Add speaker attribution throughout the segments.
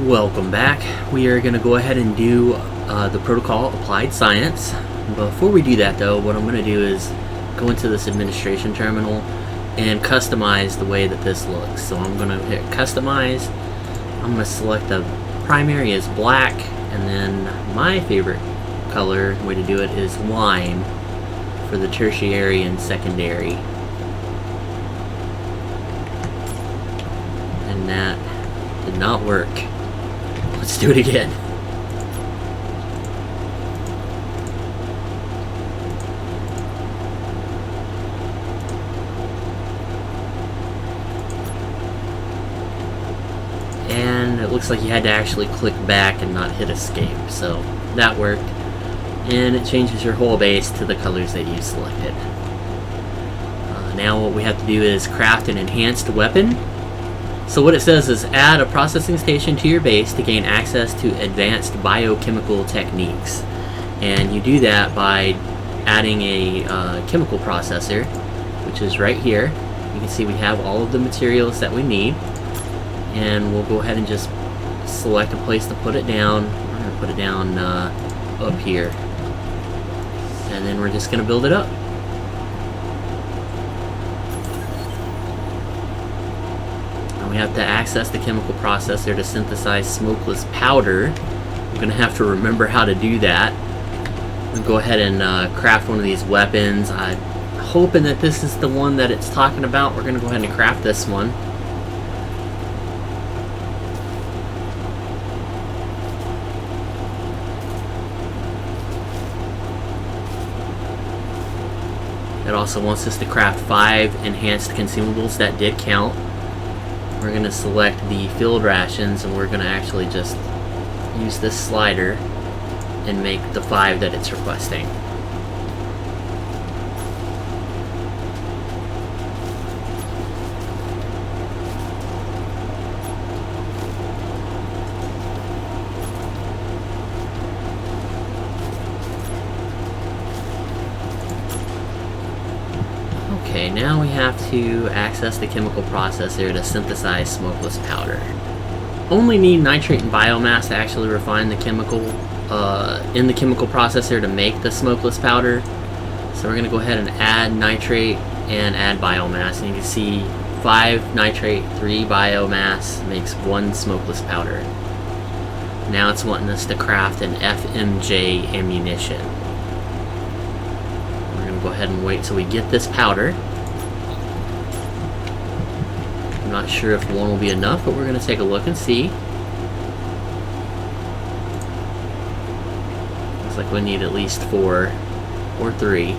Speaker 1: Welcome back. We are going to go ahead and do the protocol applied science. Before we do that though, what I'm going to do is go into this administration terminal and customize the way that this looks. So I'm going to hit customize. I'm going to select the primary as black, and then my favorite color way to do it is lime for the tertiary and secondary. And that did not work. Let's do it again. And it looks like you had to actually click back and not hit escape, so that worked. And it changes your whole base to the colors that you selected. Now what we have to do is craft an enhanced weapon. So what it says is add a processing station to your base to gain access to advanced biochemical techniques. And you do that by adding a chemical processor, which is right here. You can see we have all of the materials that we need. And we'll go ahead and just select a place to put it down. We're going to put it down up here. And then we're just going to build it up. We have to access the chemical processor to synthesize smokeless powder. We're going to have to remember how to do that. We'll go ahead and craft one of these weapons. I'm hoping that this is the one that it's talking about. We're going to go ahead and craft this one. It also wants us to craft 5 enhanced consumables. That did count. We're going to select the field rations, and we're going to actually just use this slider and make the 5 that it's requesting. Okay, now we have to access the chemical processor to synthesize smokeless powder. Only need nitrate and biomass to actually refine the chemical in the chemical processor to make the smokeless powder. So we're going to go ahead and add nitrate and add biomass. And you can see 5 nitrate, 3 biomass makes 1 smokeless powder. Now it's wanting us to craft an FMJ ammunition. Go ahead and wait till we get this powder. I'm not sure if 1 will be enough, but we're going to take a look and see. Looks like we need at least 4 or 3.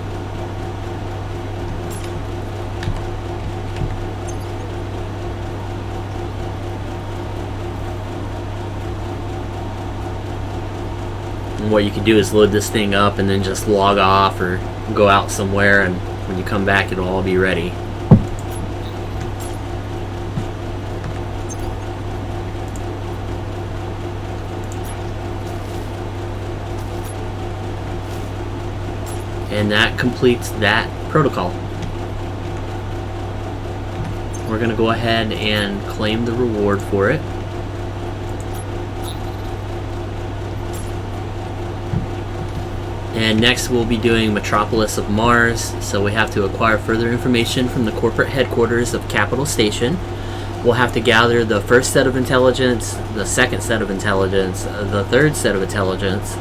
Speaker 1: And what you can do is load this thing up and then just log off or go out somewhere, and when you come back it'll all be ready. And that completes that protocol. We're going to go ahead and claim the reward for it. And next we'll be doing Metropolis of Mars, so we have to acquire further information from the corporate headquarters of Capital Station. We'll have to gather the first set of intelligence, the second set of intelligence, the third set of intelligence,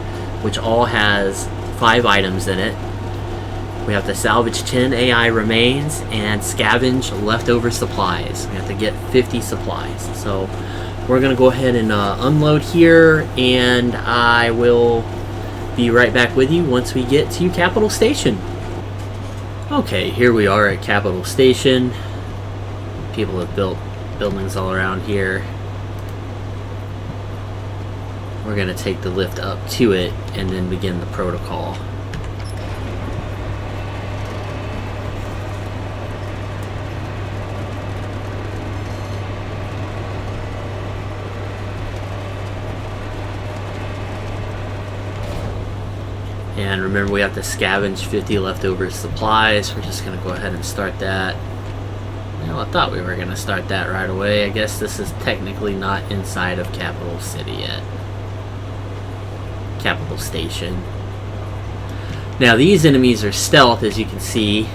Speaker 1: which all has 5 items in it. We have to salvage 10 AI remains and scavenge leftover supplies. We have to get 50 supplies. So we're going to go ahead and unload here, and I will be right back with you once we get to Capital Station. Okay, here we are at Capital Station. People have built buildings all around here. We're going to take the lift up to it and then begin the protocol. And remember, we have to scavenge 50 leftover supplies. We're just going to go ahead and start that. Well, I thought we were going to start that right away. I guess this is technically not inside of Capital City yet. Capital Station. Now these enemies are stealth, as you can see.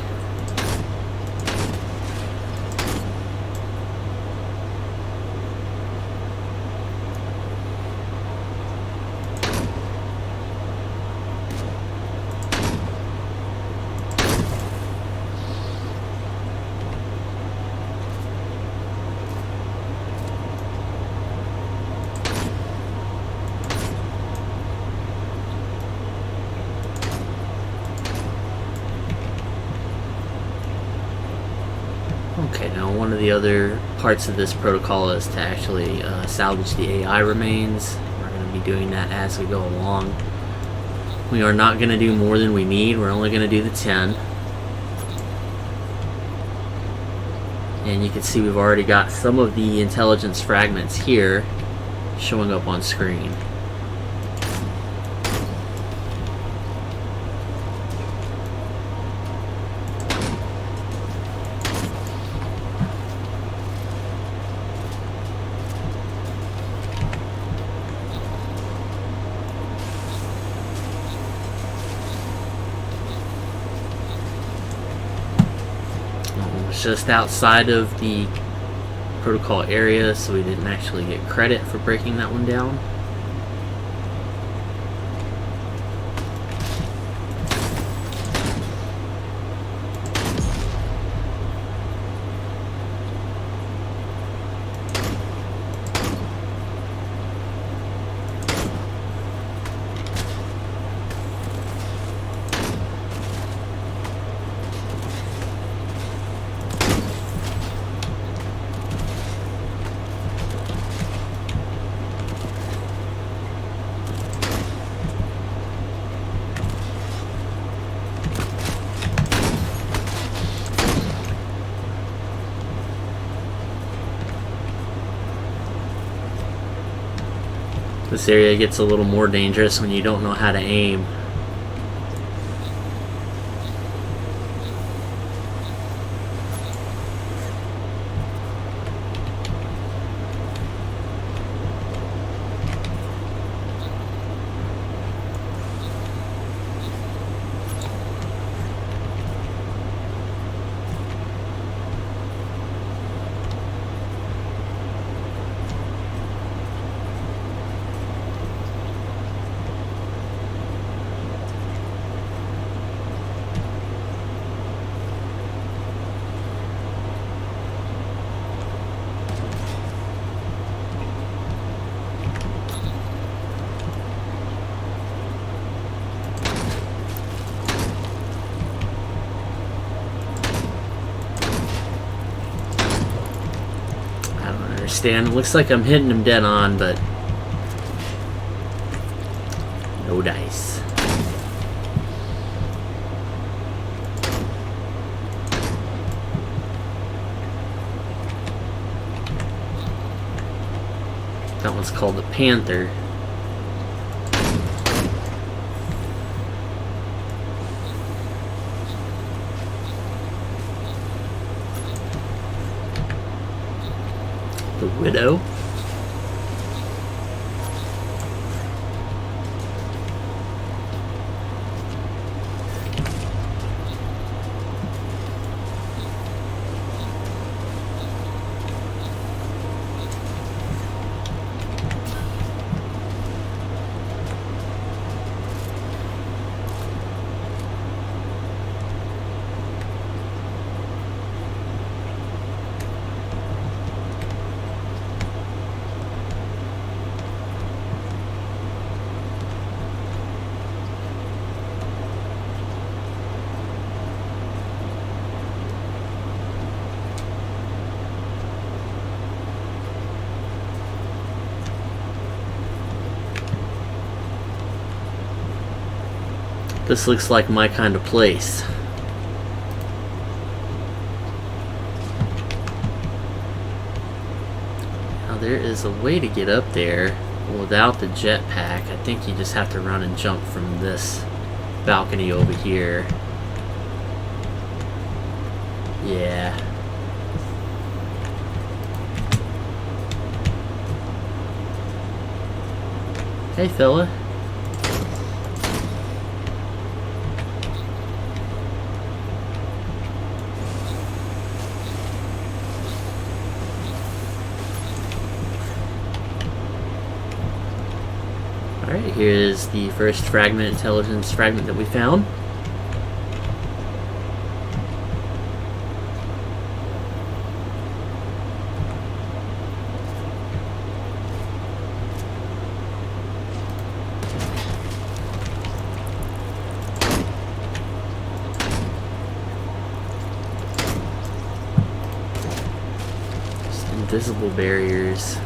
Speaker 1: Okay, now one of the other parts of this protocol is to actually salvage the AI remains. We're going to be doing that as we go along. We are not going to do more than we need. We're only going to do the 10. And you can see we've already got some of the intelligence fragments here showing up on screen. Just outside of the protocol area, so we didn't actually get credit for breaking that one down. This area gets a little more dangerous when you don't know how to aim. It looks like I'm hitting him dead on, but no dice. That one's called the Panther. The Widow. This looks like my kind of place. Now there is a way to get up there without the jetpack. I think you just have to run and jump from this balcony over here. Yeah. Hey, fella. Alright, here's the first fragment, intelligence fragment that we found. Just invisible barriers.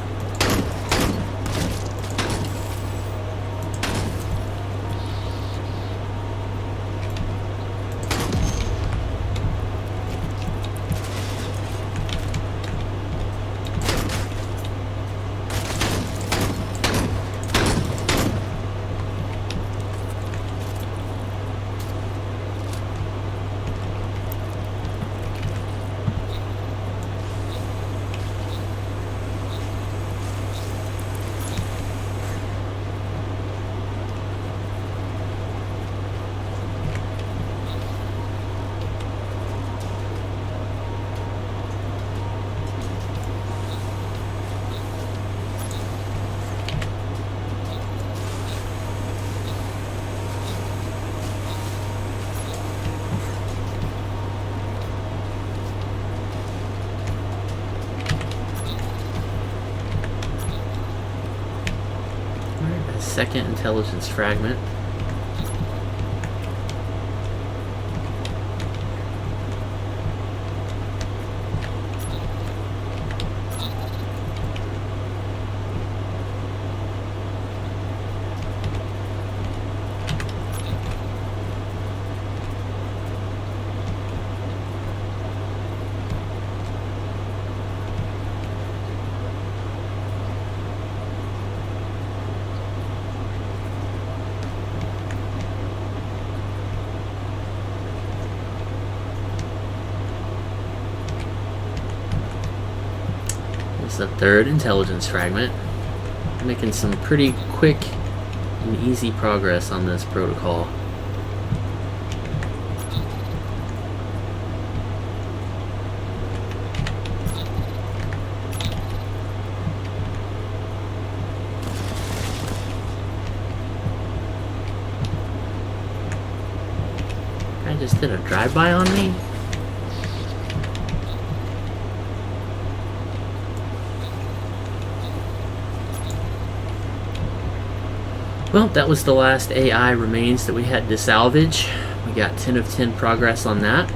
Speaker 1: Second intelligence fragment. The third intelligence fragment. Making some pretty quick and easy progress on this protocol. I just did a drive-by on me. Well, that was the last AI remains that we had to salvage. We got 10 of 10 progress on that.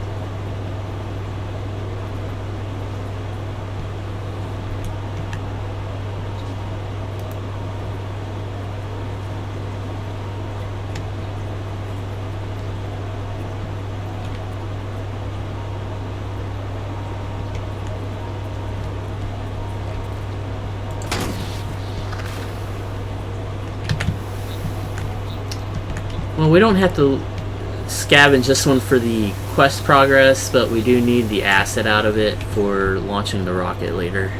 Speaker 1: Well, we don't have to scavenge this one for the quest progress, but we do need the asset out of it for launching the rocket later.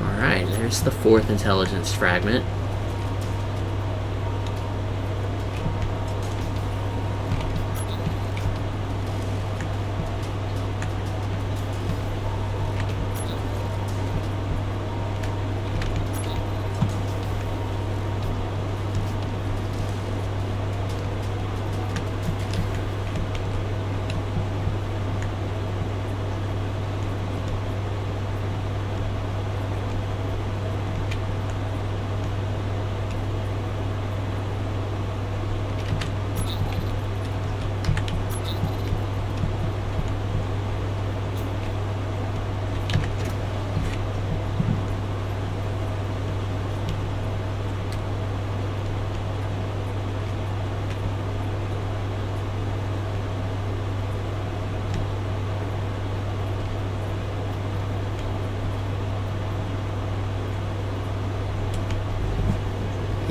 Speaker 1: Alright, there's the fourth intelligence fragment.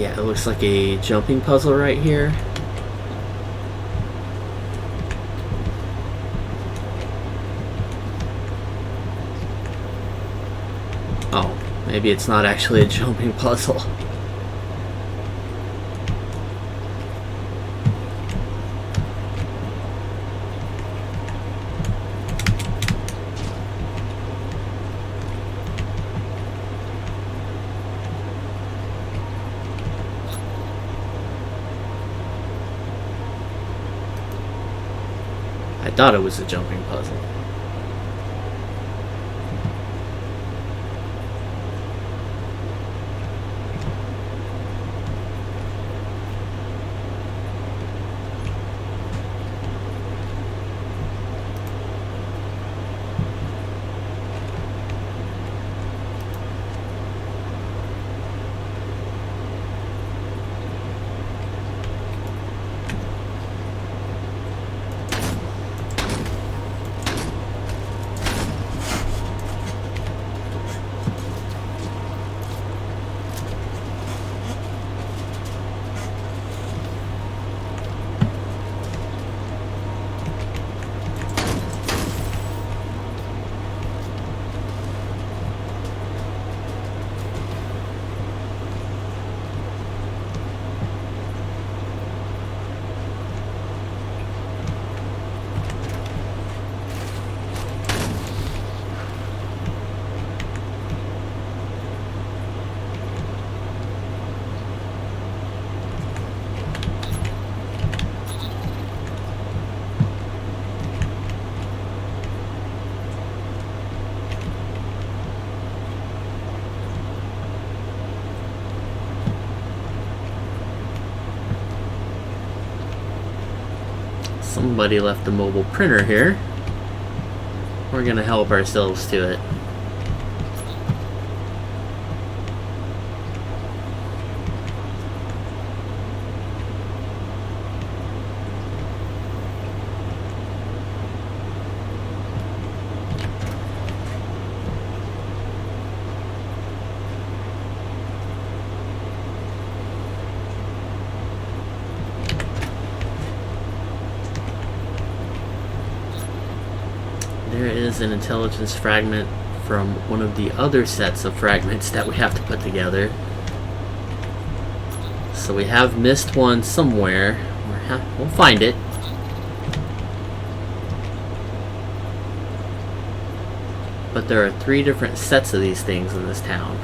Speaker 1: Yeah, it looks like a jumping puzzle right here. Oh, maybe it's not actually a jumping puzzle. I thought it was a jumping puzzle. Somebody left the mobile printer here. We're gonna help ourselves to it. There is an intelligence fragment from one of the other sets of fragments that we have to put together. So we have missed one somewhere. We'll find it. But there are 3 different sets of these things in this town.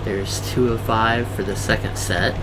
Speaker 1: There's 2 of 5 for the second set.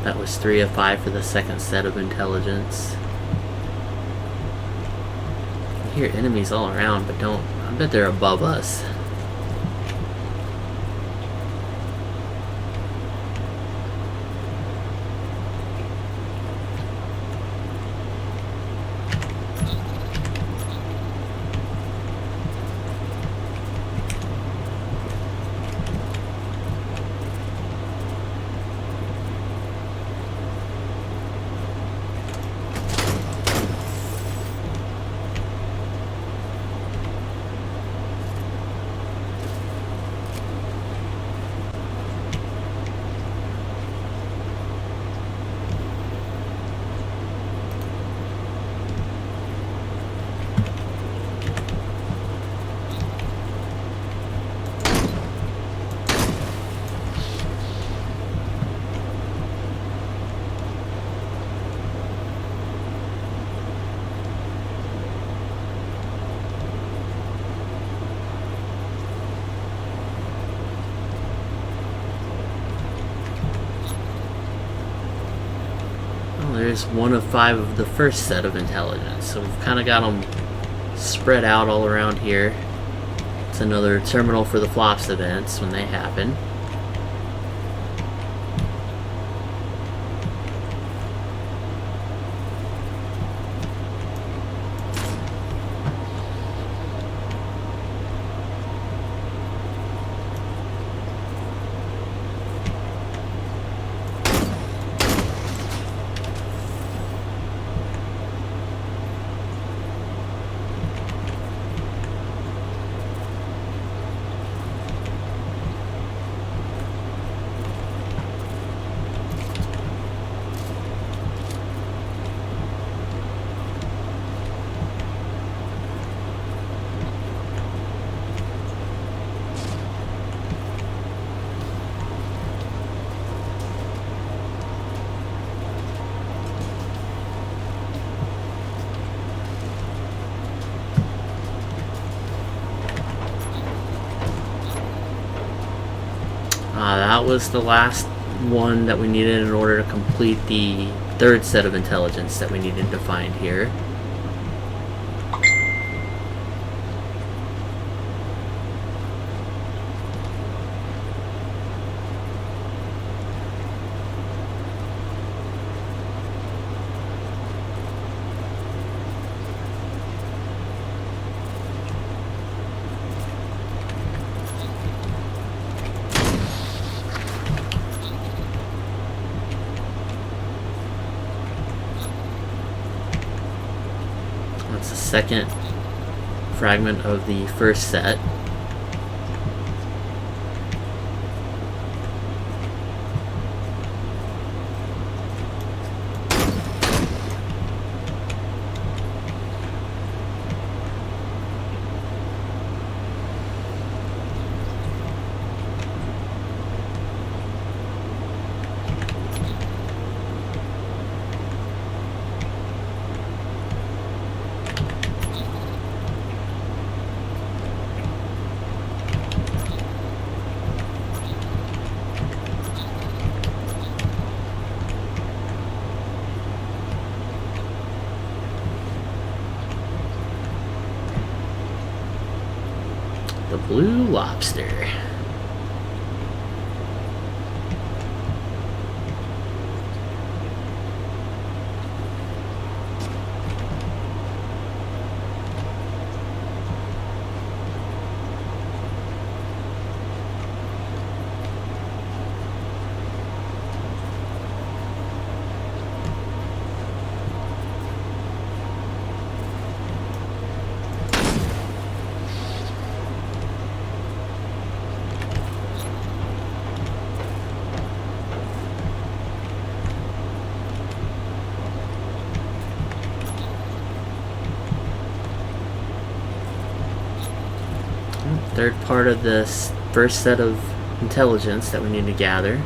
Speaker 1: That was 3 of 5 for the second set of intelligence. I hear enemies all around, but I bet they're above us. there's one of 5 of the first set of intelligence. So we've kind of got them spread out all around here. It's another terminal for the flops events when they happen. That was the last one that we needed in order to complete the 3rd set of intelligence that we needed to find here. That's the second fragment of the first set. The Blue Lobster. Third part of this first set of intelligence that we need to gather.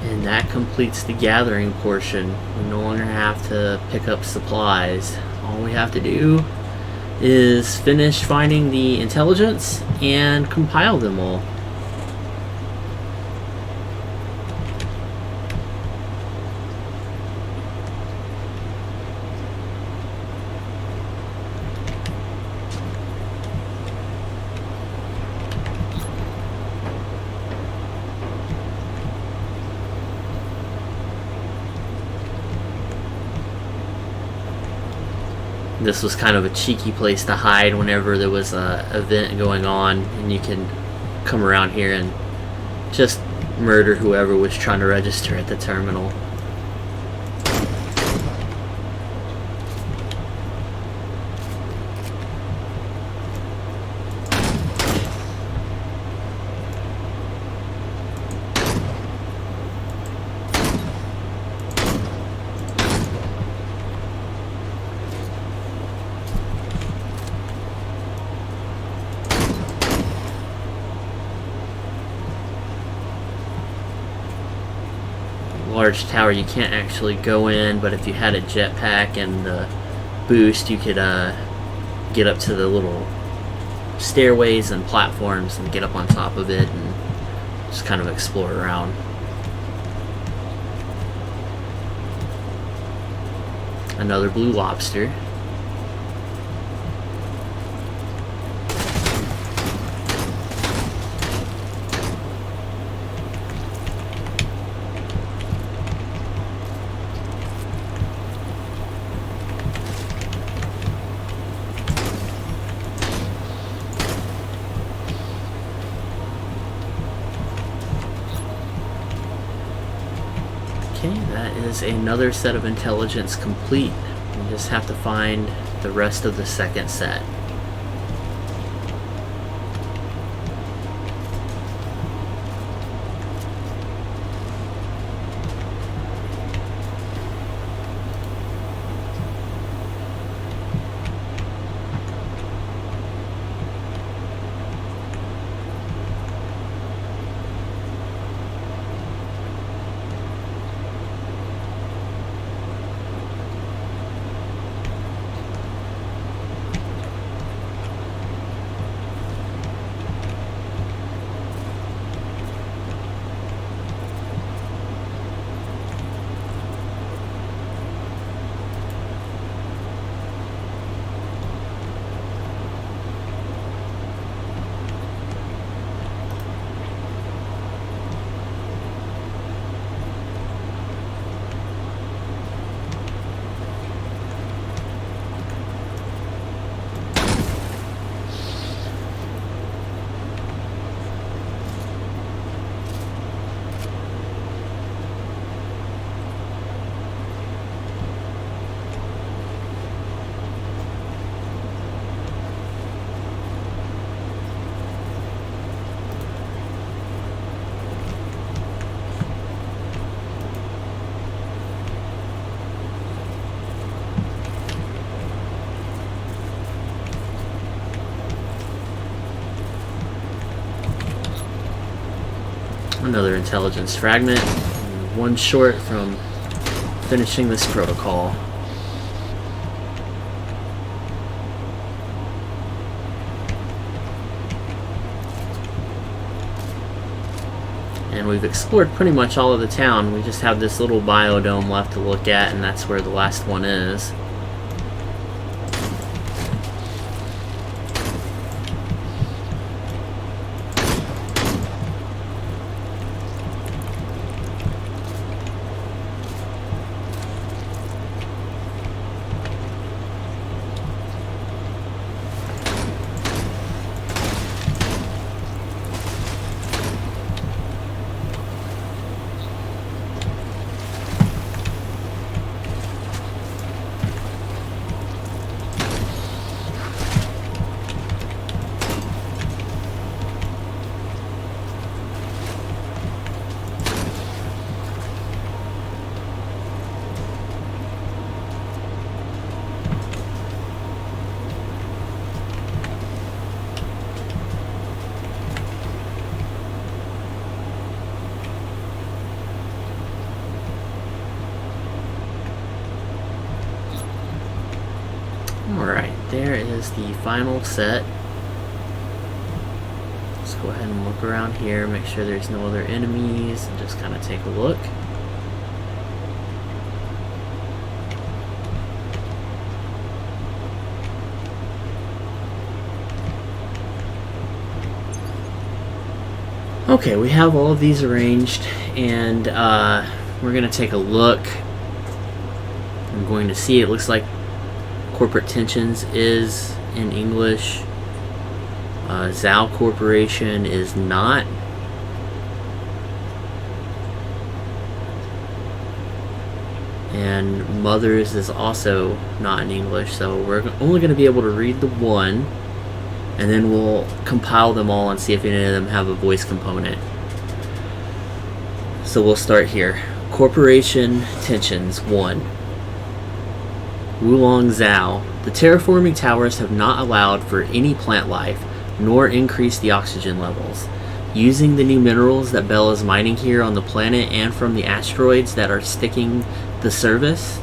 Speaker 1: And that completes the gathering portion. We no longer have to pick up supplies. All we have to do is finish finding the intelligence and compile them all. This was kind of a cheeky place to hide whenever there was an event going on, and you can come around here and just murder whoever was trying to register at the terminal. Large tower you can't actually go in, but if you had a jetpack and the boost, you could get up to the little stairways and platforms and get up on top of it and just kind of explore around. Another blue lobster. Okay, that is another set of intelligence complete. We just have to find the rest of the second set. Another intelligence fragment. One short from finishing this protocol. And we've explored pretty much all of the town. We just have this little biodome left to look at, and that's where the last one is. Alright, there is the final set. Let's go ahead and look around here, make sure there's no other enemies, and just kind of take a look. Okay, we have all of these arranged, and we're going to take a look. I'm going to see, it looks like Corporate Tensions is in English. Zao Corporation is not. And mother's is also not in English, so we're only going to be able to read the one, and then we'll compile them all and see if any of them have a voice component. So we'll start here. Corporation Tensions 1. Wulong Zhao. The terraforming towers have not allowed for any plant life, nor increased the oxygen levels. Using the new minerals that Bell is mining here on the planet and from the asteroids that are striking the surface,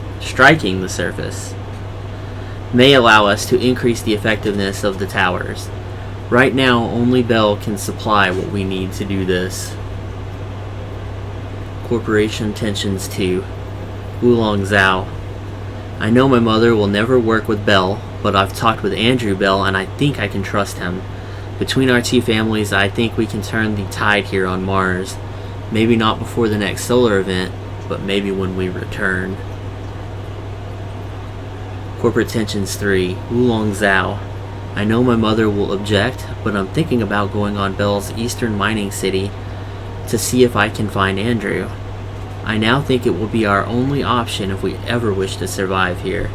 Speaker 1: may allow us to increase the effectiveness of the towers. Right now, only Bell can supply what we need to do this. Corporation Tensions 2. Wulong Zhao. I know my mother will never work with Bell, but I've talked with Andrew Bell and I think I can trust him. Between our two families, I think we can turn the tide here on Mars. Maybe not before the next solar event, but maybe when we return. Corporate Tensions 3. Wulong Zhao. I know my mother will object, but I'm thinking about going on Bell's eastern mining city to see if I can find Andrew. I now think it will be our only option if we ever wish to survive here.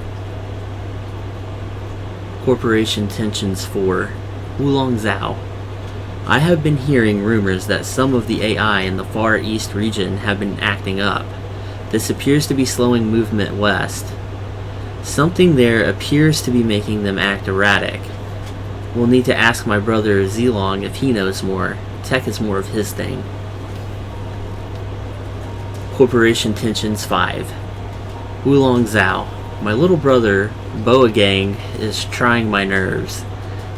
Speaker 1: Corporation Tensions 4. Wulong Zhao. I have been hearing rumors that some of the AI in the Far East region have been acting up. This appears to be slowing movement west. Something there appears to be making them act erratic. We'll need to ask my brother Zilong if he knows more. Tech is more of his thing. Corporation Tensions 5. Wulong Zhao. My little brother, Boagang, is trying my nerves.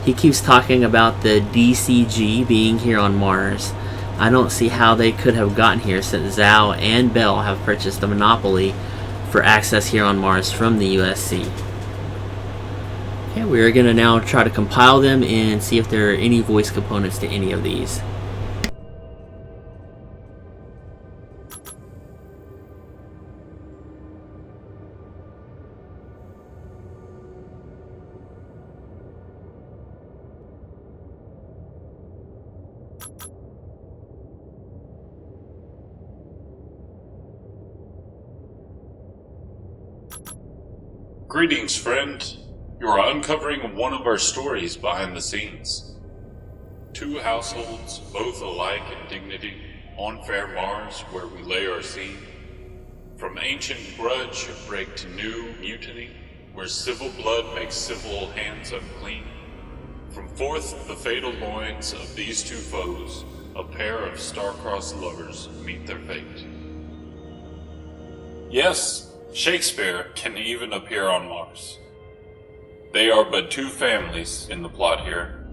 Speaker 1: He keeps talking about the DCG being here on Mars. I don't see how they could have gotten here since Zhao and Bell have purchased a monopoly for access here on Mars from the USC. Okay, we're going to now try to compile them and see if there are any voice components to any of these.
Speaker 2: Greetings, friend. You are uncovering one of our stories behind the scenes. Two households, both alike in dignity, on fair Mars where we lay our scene. From ancient grudge break to new mutiny, where civil blood makes civil hands unclean. From forth the fatal loins of these two foes, a pair of star-crossed lovers meet their fate. Yes, Shakespeare can even appear on Mars. They are but two families in the plot here.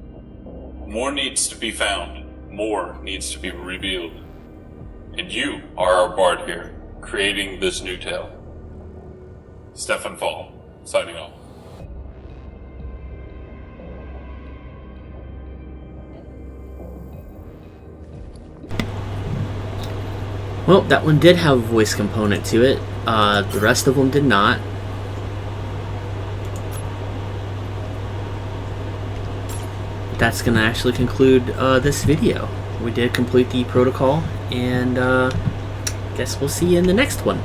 Speaker 2: More needs to be found, more needs to be revealed. And you are our bard here, creating this new tale. Stefan Fall, signing off.
Speaker 1: Well, that one did have a voice component to it. The rest of them did not. That's going to actually conclude this video. We did complete the protocol, and guess we'll see you in the next one.